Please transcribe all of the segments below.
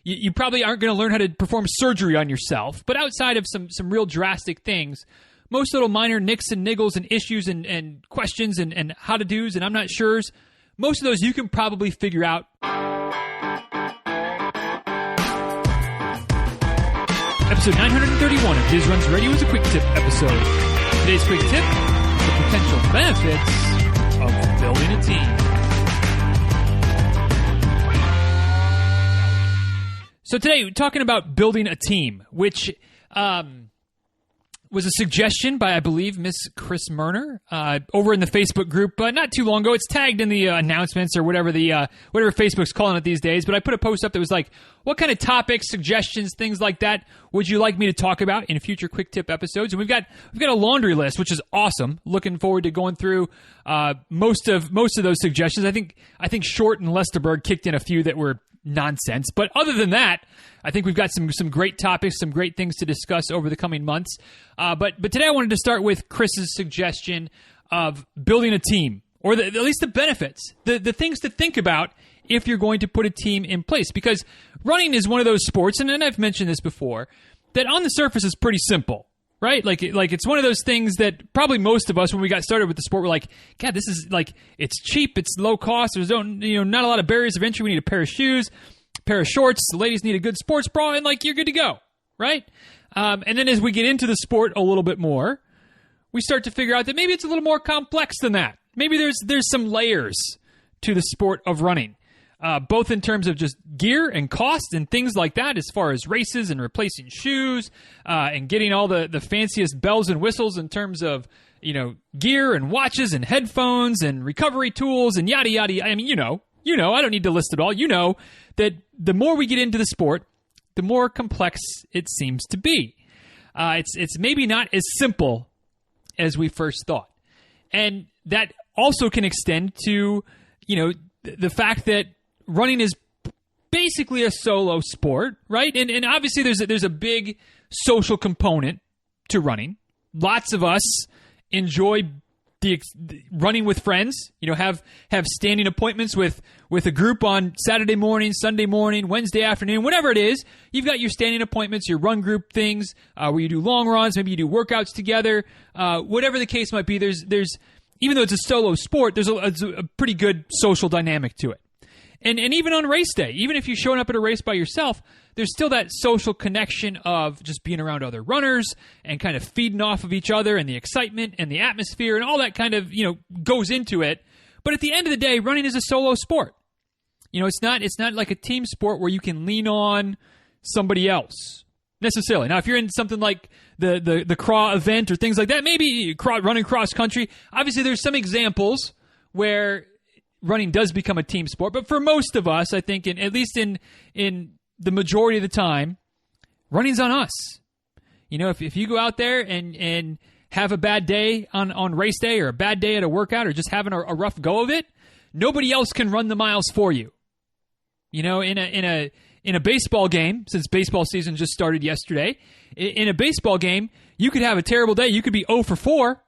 you probably aren't going to learn how to perform surgery on yourself. But outside of some real drastic things, most little minor nicks and niggles and issues and questions and how-to-dos and I'm not sure's, most of those you can probably figure out. Episode 931 of Diz Runs Radio is a quick tip episode. Today's quick tip, the potential benefits of building a team. So today, we're talking about building a team, which was a suggestion by, I believe, Miss Chris Murner over in the Facebook group not too long ago. It's tagged in the announcements or whatever Facebook's calling it these days. But I put a post up that was like, what kind of topics, suggestions, things like that would you like me to talk about in future quick tip episodes? And we've got a laundry list, which is awesome. Looking forward to going through most of those suggestions. I think Short and Lesterberg kicked in a few that were nonsense. But other than that, I think we've got some great topics, some great things to discuss over the coming months. But today I wanted to start with Chris's suggestion of building a team, or at least the benefits, the things to think about if you're going to put a team in place. Because running is one of those sports, and I've mentioned this before, that on the surface is pretty simple, right? Like it's one of those things that probably most of us, when we got started with the sport, were like, God, this is like, it's cheap, it's low cost, there's not a lot of barriers of entry. We need a pair of shoes, a pair of shorts, the ladies need a good sports bra, and like, you're good to go, right? And then as we get into the sport a little bit more, we start to figure out that maybe it's a little more complex than that. Maybe there's some layers to the sport of running. Both in terms of just gear and cost and things like that, as far as races and replacing shoes and getting all the fanciest bells and whistles in terms of, gear and watches and headphones and recovery tools and yada, yada. I mean, I don't need to list it all. You know that the more we get into the sport, the more complex it seems to be. It's maybe not as simple as we first thought. And that also can extend to, the fact that running is basically a solo sport, right? And obviously there's a big social component to running. Lots of us enjoy the running with friends, have standing appointments with a group on Saturday morning, Sunday morning, Wednesday afternoon, whatever it is. You've got your standing appointments, your run group things, where you do long runs, maybe you do workouts together, whatever the case might be. There's even though it's a solo sport, there's a pretty good social dynamic to it. And even on race day, even if you're showing up at a race by yourself, there's still that social connection of just being around other runners and kind of feeding off of each other and the excitement and the atmosphere and all that kind of, goes into it. But at the end of the day, running is a solo sport. It's not like a team sport where you can lean on somebody else necessarily. Now, if you're in something like the Krahe event or things like that, maybe running cross country, obviously there's some examples where running does become a team sport, but for most of us, I think, at least in the majority of the time, running's on us. If you go out there and have a bad day on race day or a bad day at a workout or just having a rough go of it, nobody else can run the miles for you. In a baseball game, since baseball season just started yesterday, in a baseball game, you could have a terrible day. You could be 0 for 4,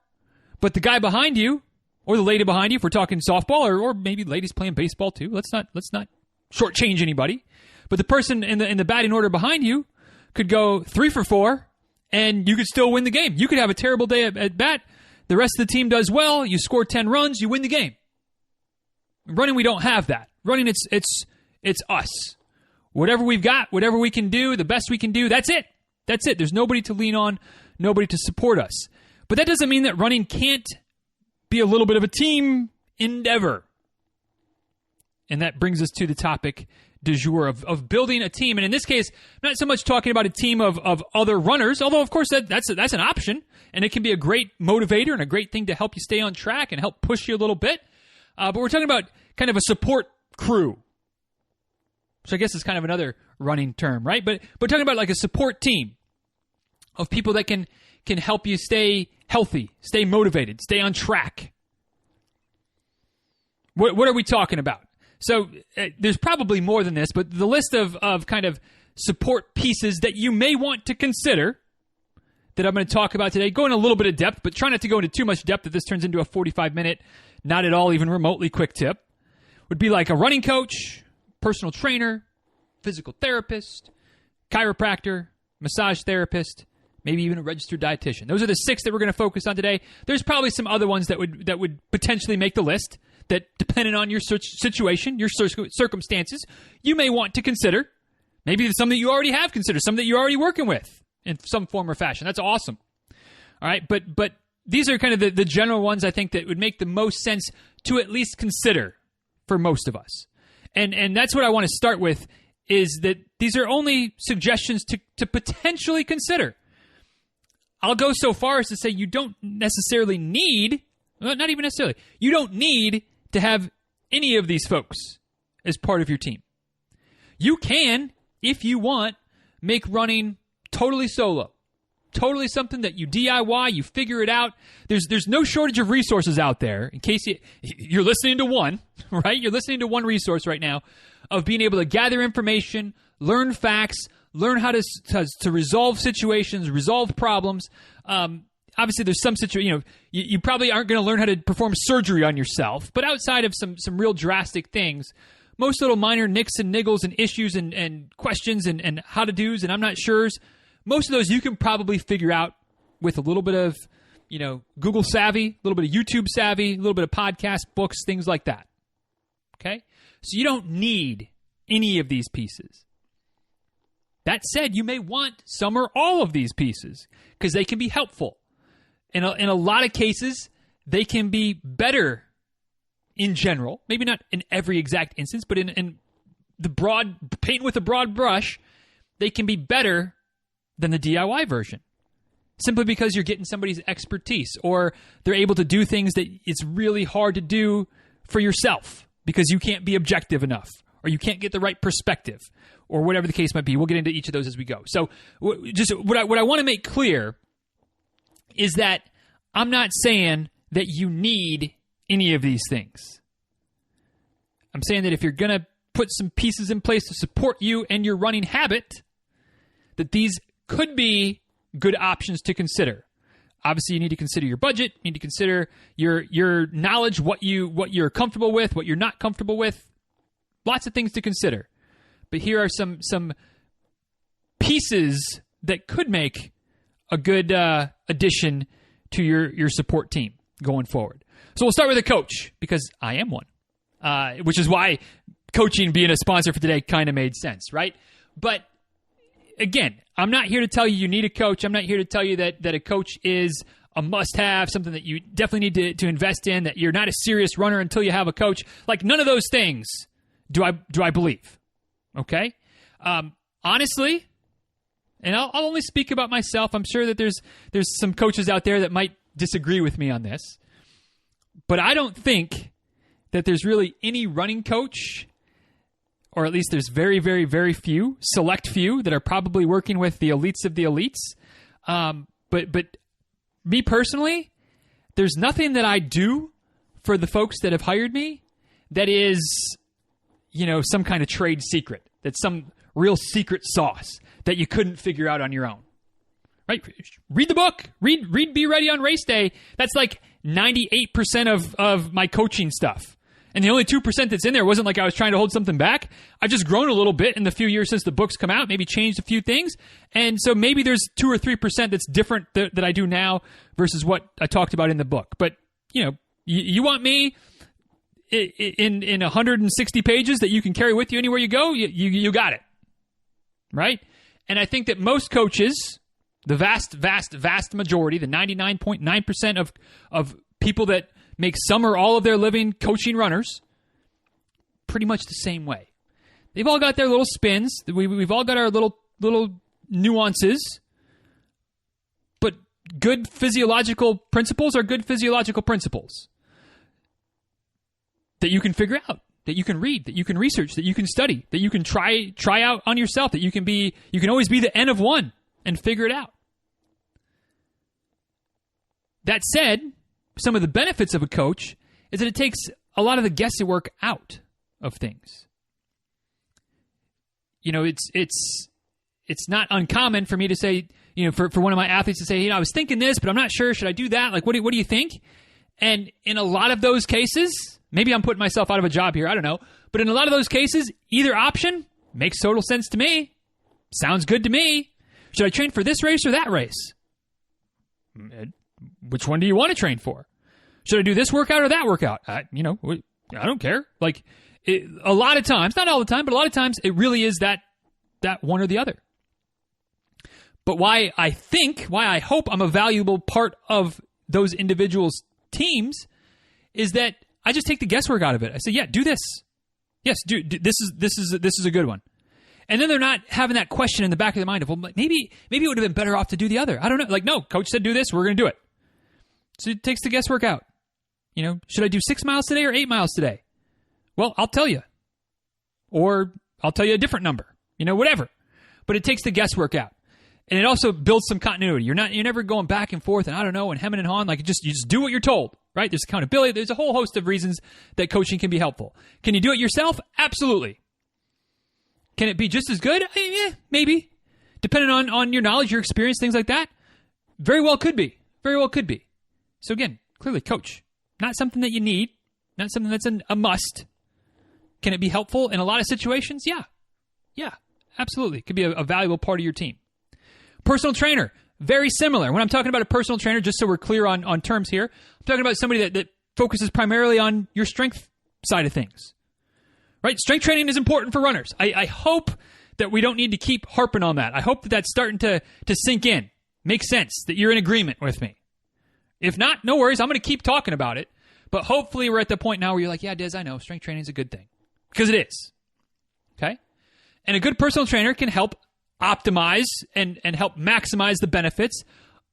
but the guy behind you, or the lady behind you, if we're talking softball, or maybe ladies playing baseball too. Let's not shortchange anybody. But the person in the batting order behind you could go 3 for 4, and you could still win the game. You could have a terrible day at bat. The rest of the team does well. You score 10 runs. You win the game. Running, we don't have that. Running, it's us. Whatever we've got, whatever we can do, the best we can do. That's it. That's it. There's nobody to lean on, nobody to support us. But that doesn't mean that running can't be a little bit of a team endeavor. And that brings us to the topic du jour of building a team. And in this case, not so much talking about a team of other runners, although of course that's an option, and it can be a great motivator and a great thing to help you stay on track and help push you a little bit. But we're talking about kind of a support crew, which I guess is kind of another running term, right? But we're talking about like a support team of people that can help you stay healthy, stay motivated, stay on track. What are we talking about? So there's probably more than this, but the list of kind of support pieces that you may want to consider that I'm going to talk about today, go in a little bit of depth, but try not to go into too much depth that this turns into a 45-minute, not at all even remotely quick tip, would be like a running coach, personal trainer, physical therapist, chiropractor, massage therapist, maybe even a registered dietitian. Those are the 6 that we're going to focus on today. There's probably some other ones that would potentially make the list that, depending on your situation, your circumstances, you may want to consider. Maybe it's something you already have considered, something that you're already working with in some form or fashion. That's awesome. All right, but these are kind of the general ones I think that would make the most sense to at least consider for most of us. And that's what I want to start with, is that these are only suggestions to potentially consider. I'll go so far as to say you don't necessarily need, well, not even necessarily, you don't need to have any of these folks as part of your team. You can, if you want, make running totally solo. Totally something that you DIY, you figure it out. There's no shortage of resources out there. In case you're listening to one, right? You're listening to one resource right now of being able to gather information, learn facts, learn how to resolve situations, resolve problems. Obviously, there's some situation, you probably aren't going to learn how to perform surgery on yourself, but outside of some real drastic things, most little minor nicks and niggles and issues and questions and how-to-dos and I'm not sure's, most of those you can probably figure out with a little bit of, Google savvy, a little bit of YouTube savvy, a little bit of podcast, books, things like that. Okay? So you don't need any of these pieces. That said, you may want some or all of these pieces because they can be helpful. In a lot of cases, they can be better in general. Maybe not in every exact instance, but in the broad, paint with a broad brush, they can be better than the DIY version, simply because you're getting somebody's expertise, or they're able to do things that it's really hard to do for yourself because you can't be objective enough, or you can't get the right perspective, or whatever the case might be. We'll get into each of those as we go. So just what I want to make clear is that I'm not saying that you need any of these things. I'm saying that if you're going to put some pieces in place to support you and your running habit, that these could be good options to consider. Obviously, you need to consider your budget. You need to consider your knowledge, what you're comfortable with, what you're not comfortable with. Lots of things to consider. But here are some pieces that could make a good addition to your support team going forward. So we'll start with a coach, because I am one, which is why coaching being a sponsor for today kind of made sense, right? But again, I'm not here to tell you need a coach. I'm not here to tell you that a coach is a must-have, something that you definitely need to invest in, that you're not a serious runner until you have a coach. Like, none of those things do I believe, okay? Honestly, and I'll only speak about myself. I'm sure that there's some coaches out there that might disagree with me on this, but I don't think that there's really any running coach, or at least there's very, very, very few, select few, that are probably working with the elites of the elites. But me personally, there's nothing that I do for the folks that have hired me that is, some kind of trade secret. That's some real secret sauce that you couldn't figure out on your own. Right? Read the book. Read Be Ready on Race Day. That's like 98% of my coaching stuff. And the only 2% that's in there wasn't like I was trying to hold something back. I've just grown a little bit in the few years since the book's come out, maybe changed a few things. And so maybe there's 2 or 3% that's different that I do now versus what I talked about in the book. But, you want me in 160 pages that you can carry with you anywhere you go, you got it. Right? And I think that most coaches, the vast, vast, vast majority, the 99.9% of people that make some or all of their living coaching runners, pretty much the same way. They've all got their little spins. We've all got our little nuances. But good physiological principles are good physiological principles that you can figure out, that you can read, that you can research, that you can study, that you can try out on yourself, that you can always be the N of one and figure it out. That said, some of the benefits of a coach is that it takes a lot of the guesswork out of things. It's not uncommon for me to say, for one of my athletes to say, I was thinking this, but I'm not sure. Should I do that? Like, what do you think? And in a lot of those cases, maybe I'm putting myself out of a job here, I don't know, but in a lot of those cases, either option Makes total sense to me. Sounds good to me. Should I train for this race or that race? Which one do you want to train for? Should I do this workout or that workout? I don't care. Like, a lot of times, not all the time, but a lot of times, it really is that one or the other. But why I hope I'm a valuable part of those individuals' teams is that I just take the guesswork out of it. I say, yeah, do this. Yes, do this is a good one. And then they're not having that question in the back of their mind of, well, maybe it would have been better off to do the other. I don't know. Like, no, coach said do this, we're going to do it. So it takes the guesswork out. Should I do 6 miles today or 8 miles today? Well, I'll tell you. Or I'll tell you a different number. Whatever. But it takes the guesswork out. And it also builds some continuity. You're never going back and forth and I don't know and hemming and hawing. Like, you just do what you're told, right? There's accountability. There's a whole host of reasons that coaching can be helpful. Can you do it yourself? Absolutely. Can it be just as good? Maybe. Depending on your knowledge, your experience, things like that. Very well could be. Very well could be. So again, clearly coach. Not something that you need. Not something that's a must. Can it be helpful in a lot of situations? Yeah. Yeah, absolutely. It could be a valuable part of your team. Personal trainer, very similar. When I'm talking about a personal trainer, just so we're clear on terms here, I'm talking about somebody that focuses primarily on your strength side of things. Right? Strength training is important for runners. I hope that we don't need to keep harping on that. I hope that that's starting to sink in. Makes sense that you're in agreement with me. If not, no worries. I'm going to keep talking about it. But hopefully we're at the point now where you're like, yeah, Des, I know. Strength training is a good thing. Because it is. Okay? And a good personal trainer can help optimize and help maximize the benefits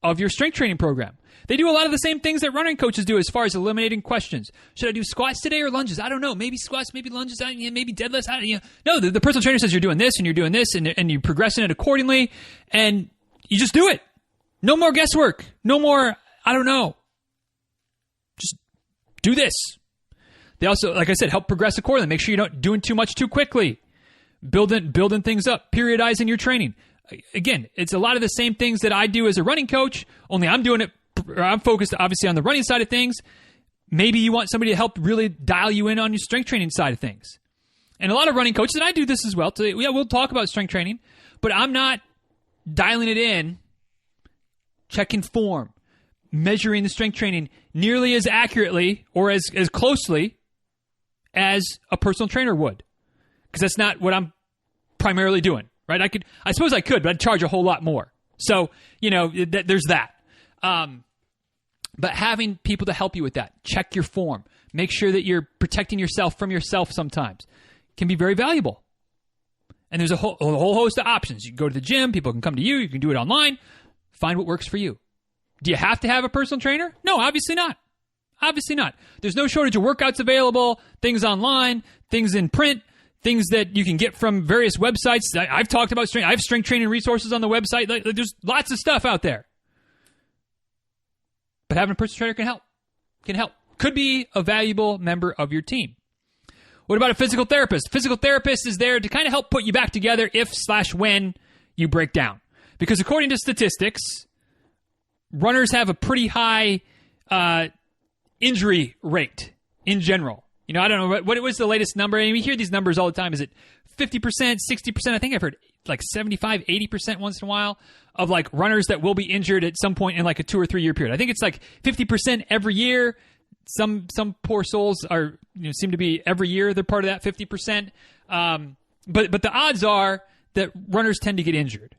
of your strength training program. They do a lot of the same things that running coaches do as far as eliminating questions. Should I do squats today or lunges? I don't know. Maybe squats, maybe lunges, maybe deadlifts. No, the personal trainer says you're doing this and you're doing this and you're progressing it accordingly. And you just do it. No more guesswork. No more, I don't know. Just do this. They also, like I said, help progress accordingly. Make sure you're not doing too much too quickly. Building things up, periodizing your training. Again, it's a lot of the same things that I do as a running coach, only I'm focused obviously on the running side of things. Maybe you want somebody to help really dial you in on your strength training side of things. And a lot of running coaches, and I do this as well, we'll talk about strength training, but I'm not dialing it in, checking form, measuring the strength training nearly as accurately or as closely as a personal trainer would. Because that's not what I'm primarily doing, right? I suppose I could, but I'd charge a whole lot more. So, there's that. But having people to help you with that, check your form, make sure that you're protecting yourself from yourself sometimes, can be very valuable. And there's a whole host of options. You can go to the gym, people can come to you, you can do it online, find what works for you. Do you have to have a personal trainer? No, obviously not. Obviously not. There's no shortage of workouts available, things online, things in print, things that you can get from various websites. I've talked about strength. I have strength training resources on the website. There's lots of stuff out there. But having a personal trainer can help. Could be a valuable member of your team. What about a physical therapist? Physical therapist is there to kind of help put you back together if/when you break down. Because according to statistics, runners have a pretty high injury rate in general. I don't know, what was the latest number? I mean, we hear these numbers all the time. Is it 50%, 60%? I think I've heard like 75, 80% once in a while of like runners that will be injured at some point in like a 2 or 3 year period. I think it's like 50% every year. Some poor souls are seem to be every year they're part of that 50%. But the odds are that runners tend to get injured.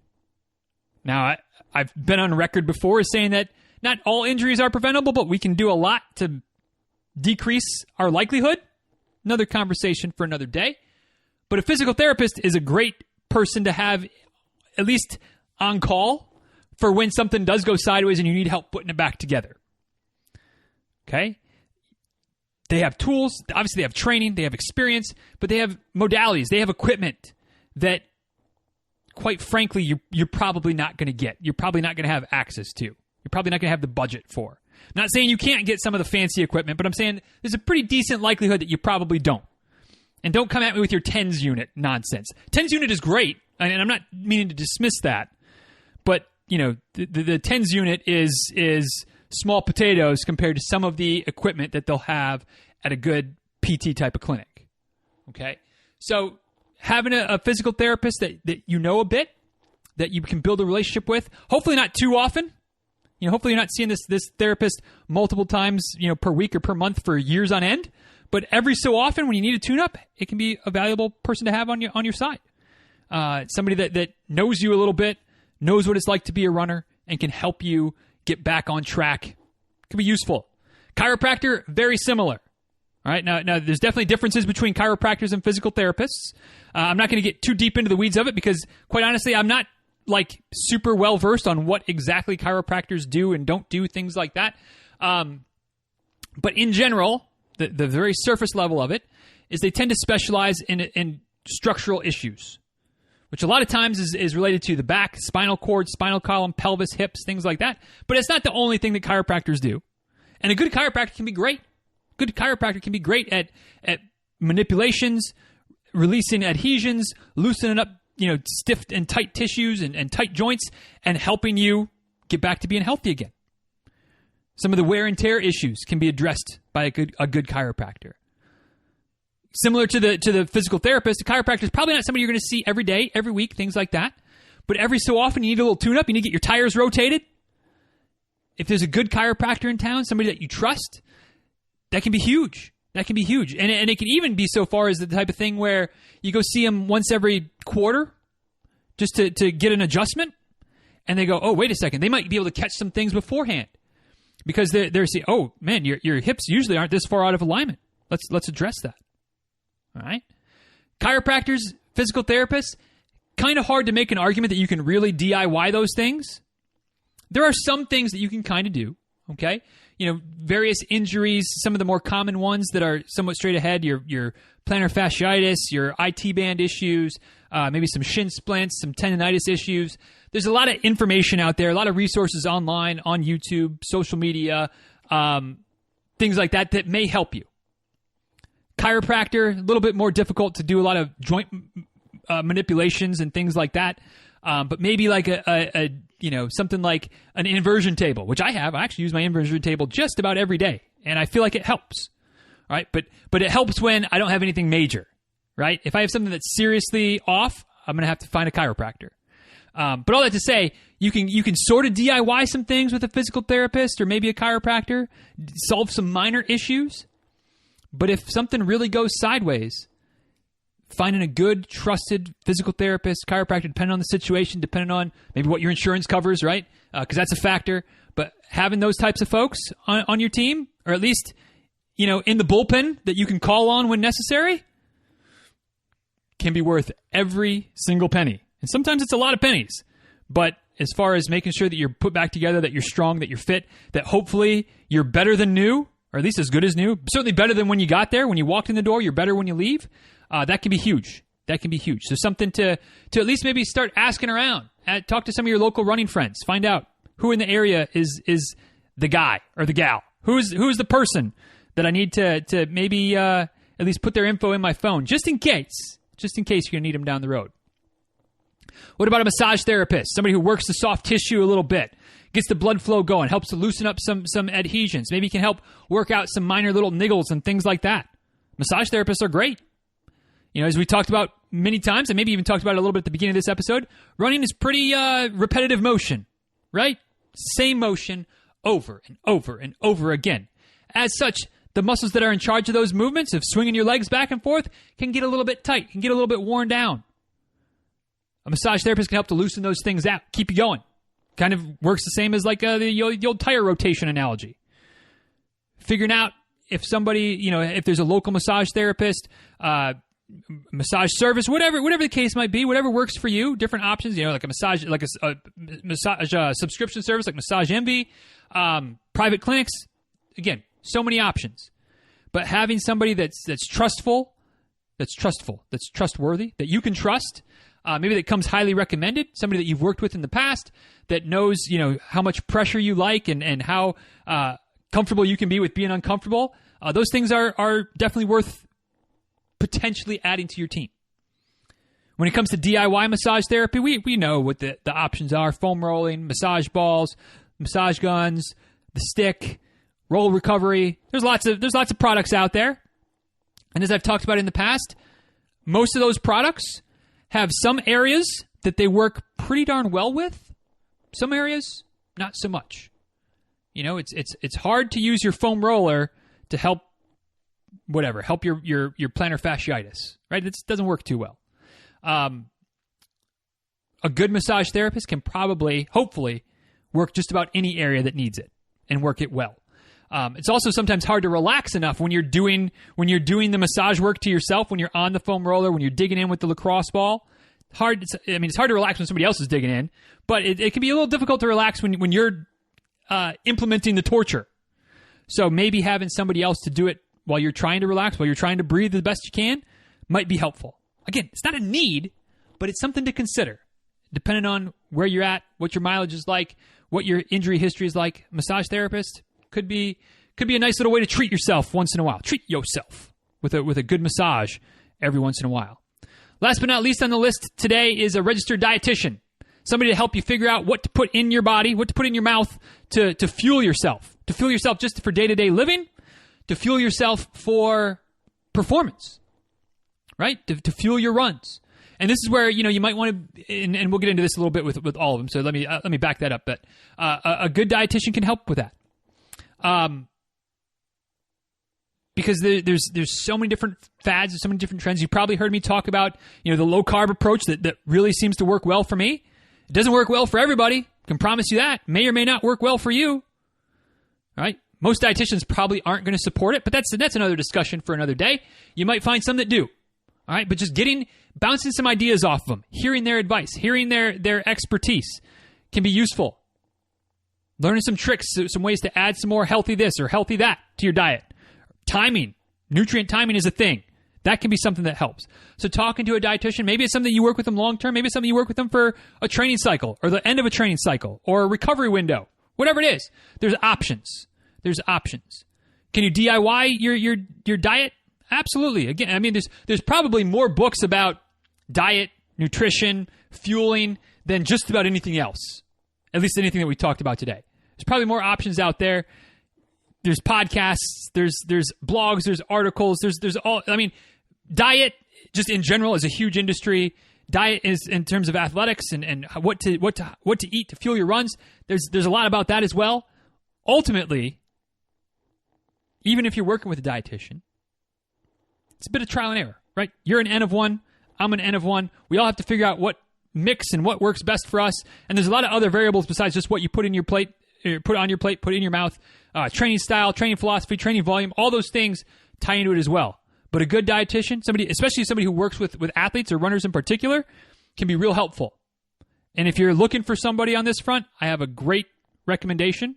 Now, I've been on record before as saying that not all injuries are preventable, but we can do a lot to decrease our likelihood. Another conversation for another day. But a physical therapist is a great person to have at least on call for when something does go sideways and you need help putting it back together. Okay? They have tools. Obviously, they have training. They have experience. But they have modalities. They have equipment that, quite frankly, you're probably not going to get. You're probably not going to have access to. You're probably not going to have the budget for. I'm not saying you can't get some of the fancy equipment, but I'm saying there's a pretty decent likelihood that you probably don't. And don't come at me with your TENS unit nonsense. TENS unit is great, and I'm not meaning to dismiss that. But, the TENS unit is small potatoes compared to some of the equipment that they'll have at a good PT type of clinic. Okay? So, having a physical therapist that you know a bit, that you can build a relationship with, hopefully not too often. Hopefully you're not seeing this therapist multiple times, per week or per month for years on end. But every so often when you need a tune-up, it can be a valuable person to have on your side. Somebody that knows you a little bit, knows what it's like to be a runner, and can help you get back on track. Can be useful. Chiropractor, very similar. All right, now there's definitely differences between chiropractors and physical therapists. I'm not going to get too deep into the weeds of it because, quite honestly, I'm not super well versed on what exactly chiropractors do and don't do, things like that. But in general, the very surface level of it is they tend to specialize in structural issues, which a lot of times is related to the back, spinal cord, spinal column, pelvis, hips, things like that. But it's not the only thing that chiropractors do. And a good chiropractor can be great. Good chiropractor can be great at manipulations, releasing adhesions, loosening up, stiff and tight tissues and tight joints, and helping you get back to being healthy again. Some of the wear and tear issues can be addressed by a good chiropractor. Similar to the physical therapist, a chiropractor is probably not somebody you're going to see every day, every week, things like that. But every so often, you need a little tune-up. You need to get your tires rotated. If there's a good chiropractor in town, somebody that you trust, that can be huge. That can be huge. And it can even be so far as the type of thing where you go see them once every quarter just to get an adjustment. And they go, oh, wait a second. They might be able to catch some things beforehand because they're saying, oh, man, your hips usually aren't this far out of alignment. Let's address that. All right. Chiropractors, physical therapists, kind of hard to make an argument that you can really DIY those things. There are some things that you can kind of do. Okay. Various injuries, some of the more common ones that are somewhat straight ahead, your plantar fasciitis, your IT band issues, maybe some shin splints, some tendonitis issues. There's a lot of information out there, a lot of resources online, on YouTube, social media, things like that may help you. Chiropractor, a little bit more difficult to do a lot of joint manipulations and things like that. But maybe like a something like an inversion table, which I have. I actually use my inversion table just about every day, and I feel like it helps. All right, but it helps when I don't have anything major, right? If I have something that's seriously off, I'm going to have to find a chiropractor. But all that to say, you can sort of DIY some things with a physical therapist or maybe a chiropractor, solve some minor issues. But if something really goes sideways, finding a good, trusted physical therapist, chiropractor, depending on the situation, depending on maybe what your insurance covers, right? Because that's a factor. But having those types of folks on your team, or at least, in the bullpen that you can call on when necessary, can be worth every single penny. And sometimes it's a lot of pennies. But as far as making sure that you're put back together, that you're strong, that you're fit, that hopefully you're better than new, or at least as good as new, certainly better than when you got there. When you walked in the door, you're better when you leave. That can be huge. That can be huge. So something to at least maybe start asking around. Talk to some of your local running friends. Find out who in the area is the guy or the gal. Who's the person that I need to maybe at least put their info in my phone, just in case you're going to need them down the road. What about a massage therapist? Somebody who works the soft tissue a little bit, gets the blood flow going, helps to loosen up some adhesions. Maybe can help work out some minor little niggles and things like that. Massage therapists are great. As we talked about many times, and maybe even talked about it a little bit at the beginning of this episode, running is pretty repetitive motion, right? Same motion over and over and over again. As such, the muscles that are in charge of those movements, of swinging your legs back and forth, can get a little bit tight, can get a little bit worn down. A massage therapist can help to loosen those things out, keep you going. Kind of works the same as like the old tire rotation analogy. Figuring out if somebody, if there's a local massage therapist, massage service, whatever the case might be, whatever works for you, different options, like a massage, like a massage subscription service like Massage Envy, private clinics. Again, so many options. But having somebody that's trustful, that's trustworthy, that you can trust, maybe that comes highly recommended, somebody that you've worked with in the past, that knows, how much pressure you like and how comfortable you can be with being uncomfortable. Those things are definitely worth potentially adding to your team. When it comes to DIY massage therapy, we know what the options are: foam rolling, massage balls, massage guns, the stick, roll recovery. There's lots of products out there. And as I've talked about in the past, most of those products have some areas that they work pretty darn well with. Some areas, not so much. You know, it's hard to use your foam roller to help your plantar fasciitis, right? It doesn't work too well. A good massage therapist can probably, hopefully, work just about any area that needs it and work it well. It's also sometimes hard to relax enough when you're doing the massage work to yourself, when you're on the foam roller, when you're digging in with the lacrosse ball. It's hard to relax when somebody else is digging in, but it can be a little difficult to relax when you're implementing the torture. So maybe having somebody else to do it while you're trying to relax, while you're trying to breathe the best you can, might be helpful. Again, it's not a need, but it's something to consider. Depending on where you're at, what your mileage is like, what your injury history is like, massage therapist could be a nice little way to treat yourself once in a while. Treat yourself with a good massage every once in a while. Last but not least on the list today is a registered dietitian. Somebody to help you figure out what to put in your body, what to put in your mouth to fuel yourself. To fuel yourself just for day-to-day living, to fuel yourself for performance, right? To fuel your runs. And this is where, you might want to, and we'll get into this a little bit with all of them. So let me back that up. But a good dietitian can help with that. Because there's so many different fads, there's so many different trends. You probably heard me talk about, the low carb approach that really seems to work well for me. It doesn't work well for everybody. Can promise you that. May or may not work well for you. All right. Most dietitians probably aren't going to support it, but that's another discussion for another day. You might find some that do. All right. But just bouncing some ideas off of them, hearing their advice, hearing their expertise can be useful. Learning some tricks, some ways to add some more healthy this or healthy that to your diet. Timing, nutrient timing is a thing. That can be something that helps. So talking to a dietitian, maybe it's something you work with them long term. Maybe it's something you work with them for a training cycle or the end of a training cycle or a recovery window. Whatever it is, there's options. Can you DIY your diet? Absolutely. Again, there's probably more books about diet, nutrition, fueling than just about anything else. At least anything that we talked about today. There's probably more options out there. There's podcasts, there's blogs, there's articles, there's all. Diet just in general is a huge industry. Diet is in terms of athletics and what to eat to fuel your runs. There's a lot about that as well. Ultimately, even if you're working with a dietitian, it's a bit of trial and error, right? You're an N of one, I'm an N of one. We all have to figure out what mix and what works best for us. And there's a lot of other variables besides just what you put in your plate, put on your plate, put in your mouth. Training style, training philosophy, training volume, all those things tie into it as well. But a good dietitian, especially somebody who works with athletes or runners in particular, can be real helpful. And if you're looking for somebody on this front, I have a great recommendation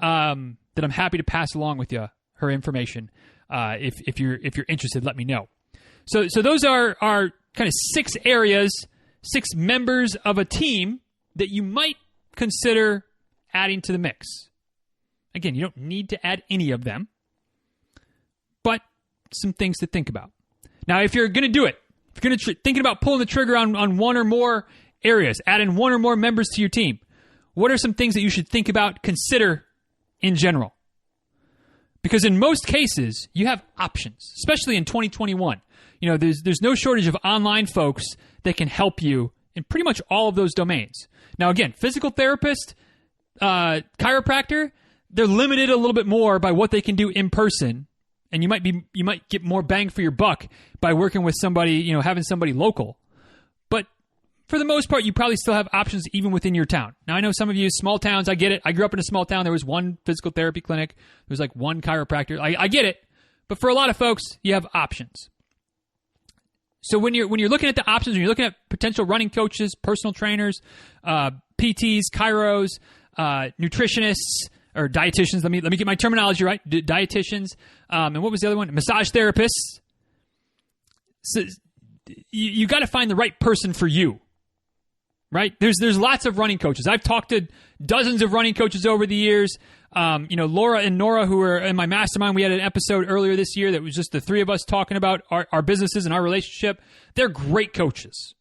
that I'm happy to pass along with you, her information. If you're interested, let me know. So those are kind of 6 areas, 6 members of a team that you might consider adding to the mix. Again, you don't need to add any of them, but some things to think about. Now, if you're going to do it, if you're going to thinking about pulling the trigger on one or more areas, adding one or more members to your team, what are some things that you should think about, consider in general? Because in most cases, you have options, especially in 2021. There's no shortage of online folks that can help you in pretty much all of those domains. Now, again, physical therapist, chiropractor, they're limited a little bit more by what they can do in person, and you might get more bang for your buck by working with somebody, having somebody local. But for the most part, you probably still have options even within your town. Now, I know some of you, small towns, I get it. I grew up in a small town. There was one physical therapy clinic. There was like one chiropractor. I get it. But for a lot of folks, you have options. So when you're looking at the options, when you're looking at potential running coaches, personal trainers, PTs, chiros, nutritionists, or dietitians. Let me get my terminology right. Dietitians, and what was the other one? Massage therapists. So you got to find the right person for you, right? There's lots of running coaches. I've talked to dozens of running coaches over the years. Laura and Nora, who were in my mastermind, we had an episode earlier this year that was just the 3 of us talking about our businesses and our relationship. They're great coaches.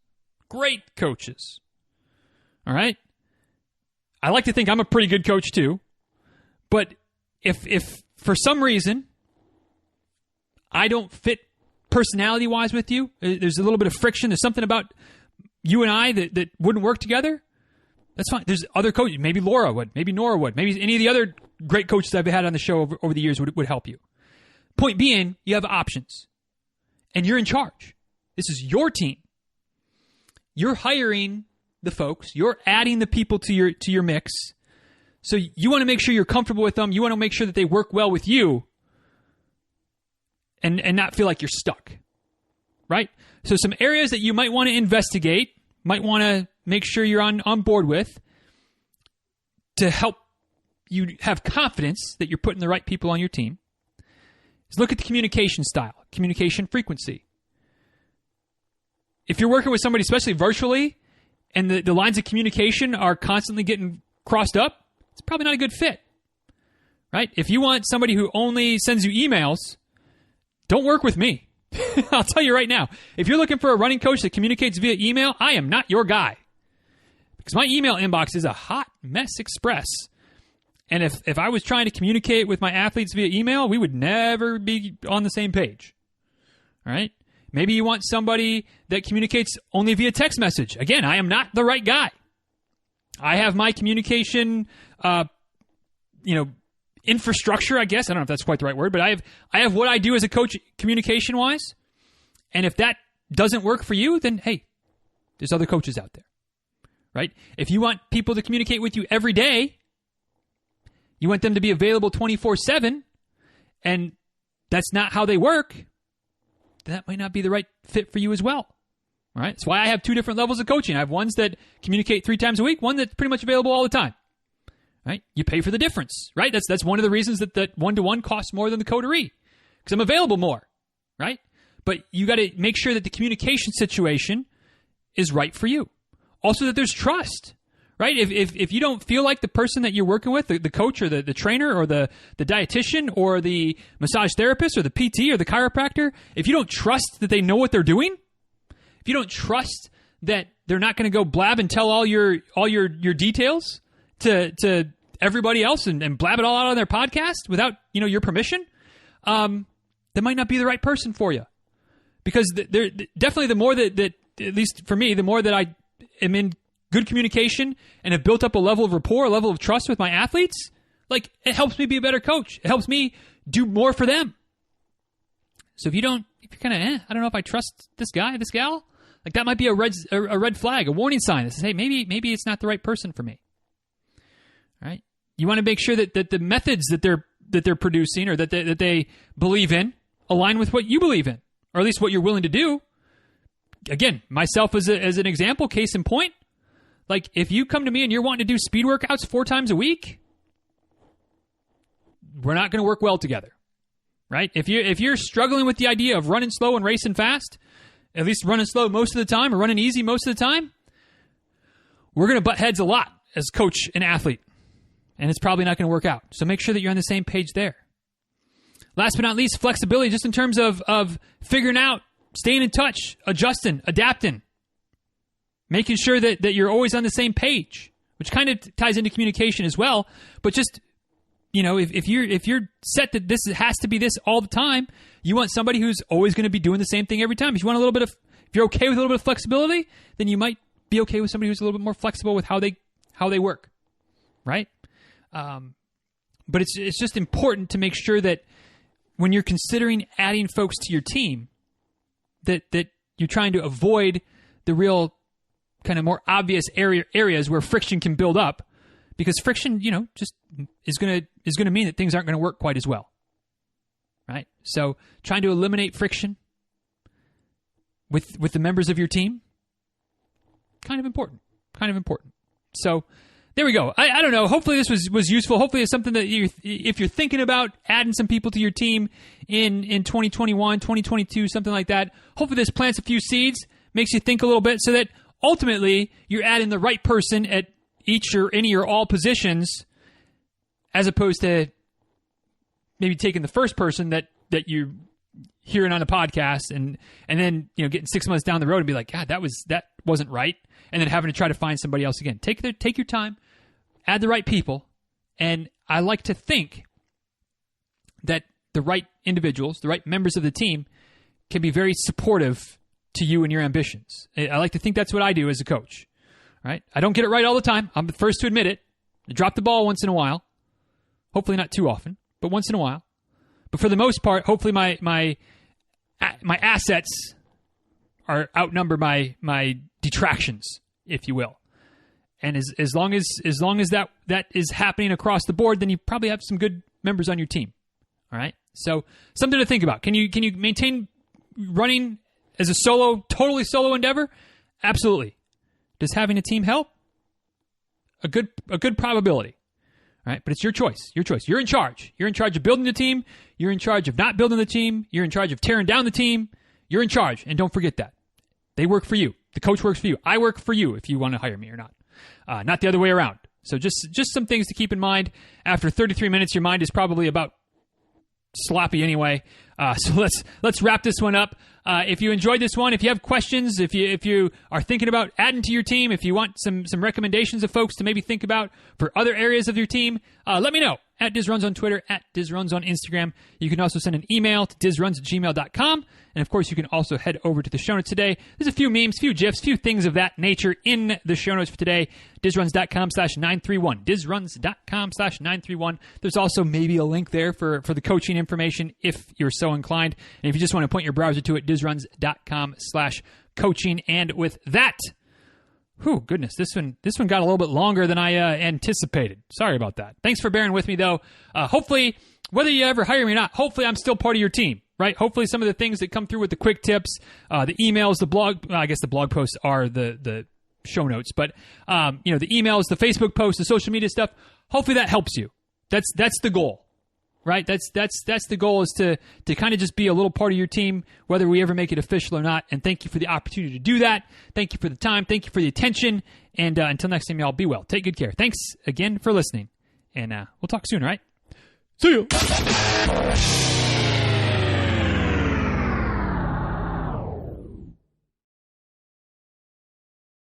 Great coaches. All right? I like to think I'm a pretty good coach too. But if for some reason I don't fit personality-wise with you. There's a little bit of friction. There's something about you and I that wouldn't work together. That's fine. There's other coaches. Maybe Laura would. Maybe Nora would. Maybe any of the other great coaches I've had on the show over the years would help you. Point being, you have options. And you're in charge. This is your team. You're hiring the folks. You're adding the people to your mix. So you want to make sure you're comfortable with them. You want to make sure that they work well with you and not feel like you're stuck. Right? So some areas that you might want to investigate, might want to make sure you're on board with to help you have confidence that you're putting the right people on your team is look at the communication style, communication frequency. If you're working with somebody, especially virtually, and the lines of communication are constantly getting crossed up, it's probably not a good fit, right? If you want somebody who only sends you emails, don't work with me. I'll tell you right now. If you're looking for a running coach that communicates via email, I am not your guy. Because my email inbox is a hot mess express. And if I was trying to communicate with my athletes via email, we would never be on the same page. All right? Maybe you want somebody that communicates only via text message. Again, I am not the right guy. I have my communication, infrastructure, I guess. I don't know if that's quite the right word, but I have what I do as a coach communication-wise. And if that doesn't work for you, then, hey, there's other coaches out there, right? If you want people to communicate with you every day, you want them to be available 24/7, and that's not how they work, then that might not be the right fit for you as well. All right? That's why I have two different levels of coaching. I have ones that communicate 3 times a week, one that's pretty much available all the time. Right? You pay for the difference, right? That's one of the reasons that one-to-one costs more than the coterie, because I'm available more, right? But you got to make sure that the communication situation is right for you. Also, that there's trust, right? If you don't feel like the person that you're working with, the coach or the trainer or the dietitian or the massage therapist or the PT or the chiropractor, if you don't trust that they know what they're doing, if you don't trust that they're not going to go blab and tell all your details to everybody else and blab it all out on their podcast without your permission, that might not be the right person for you. Because they're definitely, the more that at least for me, the more that I am in good communication and have built up a level of rapport, a level of trust with my athletes, like, it helps me be a better coach. It helps me do more for them. So if you're kind of, I don't know if I trust this guy, this gal, like, that might be a red flag, a warning sign that says, hey, maybe it's not the right person for me. All right? You want to make sure that the methods that they're producing or that they believe in align with what you believe in, or at least what you're willing to do. Again, myself as an example, case in point, like, if you come to me and you're wanting to do speed workouts 4 times a week, we're not going to work well together, right? If you're struggling with the idea of running slow and racing fast, at least running slow most of the time or running easy most of the time, we're going to butt heads a lot as coach and athlete, and it's probably not going to work out. So make sure that you're on the same page there. Last but not least, flexibility, just in terms of figuring out, staying in touch, adjusting, adapting, making sure that you're always on the same page, which kind of ties into communication as well. But just, if you're set that this has to be this all the time, you want somebody who's always going to be doing the same thing every time. If you're okay with a little bit of flexibility, then you might be okay with somebody who's a little bit more flexible with how they work, right? But it's just important to make sure that when you're considering adding folks to your team, that you're trying to avoid the real kind of more obvious areas where friction can build up, because friction, just is going to mean that things aren't going to work quite as well, right? So trying to eliminate friction with the members of your team, kind of important. So there we go. I don't know. Hopefully this was useful. Hopefully it's something that if you're thinking about adding some people to your team in 2021, 2022, something like that, hopefully this plants a few seeds, makes you think a little bit, so that ultimately you're adding the right person at each or any or all positions, as opposed to maybe taking the first person that you're hearing on a podcast and then getting 6 months down the road and be like, God, that wasn't right, and then having to try to find somebody else again. Take your time, add the right people, and I like to think that the right individuals, the right members of the team, can be very supportive to you and your ambitions. I like to think that's what I do as a coach. Right? I don't get it right all the time. I'm the first to admit it. I drop the ball once in a while. Hopefully not too often, but once in a while. But for the most part, hopefully my assets are outnumber my detractions, if you will. And as long as that is happening across the board, then you probably have some good members on your team. All right? So something to think about. Can you maintain running as a totally solo endeavor? Absolutely. Does having a team help? A good probability. All right, but it's your choice. Your choice. You're in charge. You're in charge of building the team. You're in charge of not building the team. You're in charge of tearing down the team. You're in charge, and don't forget that. They work for you. The coach works for you. I work for you if you want to hire me or not. Not the other way around. So just some things to keep in mind. After 33 minutes, your mind is probably about sloppy anyway. So let's wrap this one up. If you enjoyed this one, if you have questions, if you are thinking about adding to your team, if you want some recommendations of folks to maybe think about for other areas of your team, let me know. At DizRuns on Twitter, at DizRuns on Instagram. You can also send an email to dizruns@gmail.com. And of course, you can also head over to the show notes today. There's a few memes, few GIFs, few things of that nature in the show notes for today. DizRuns.com/931. DizRuns.com/931. There's also maybe a link there for the coaching information if you're so inclined. And if you just want to point your browser to it, DizRuns.com/coaching. And with that, goodness, this one got a little bit longer than I anticipated. Sorry about that. Thanks for bearing with me, though. Hopefully, whether you ever hire me or not, hopefully I'm still part of your team, right? Hopefully some of the things that come through with the quick tips, the emails, the blog, I guess the blog posts are the show notes, but the emails, the Facebook posts, the social media stuff, hopefully that helps you. That's the goal. Right? That's the goal, is to kind of just be a little part of your team, whether we ever make it official or not. And thank you for the opportunity to do that. Thank you for the time. Thank you for the attention. And until next time, y'all, be well. Take good care. Thanks again for listening. And we'll talk soon, all right? See you.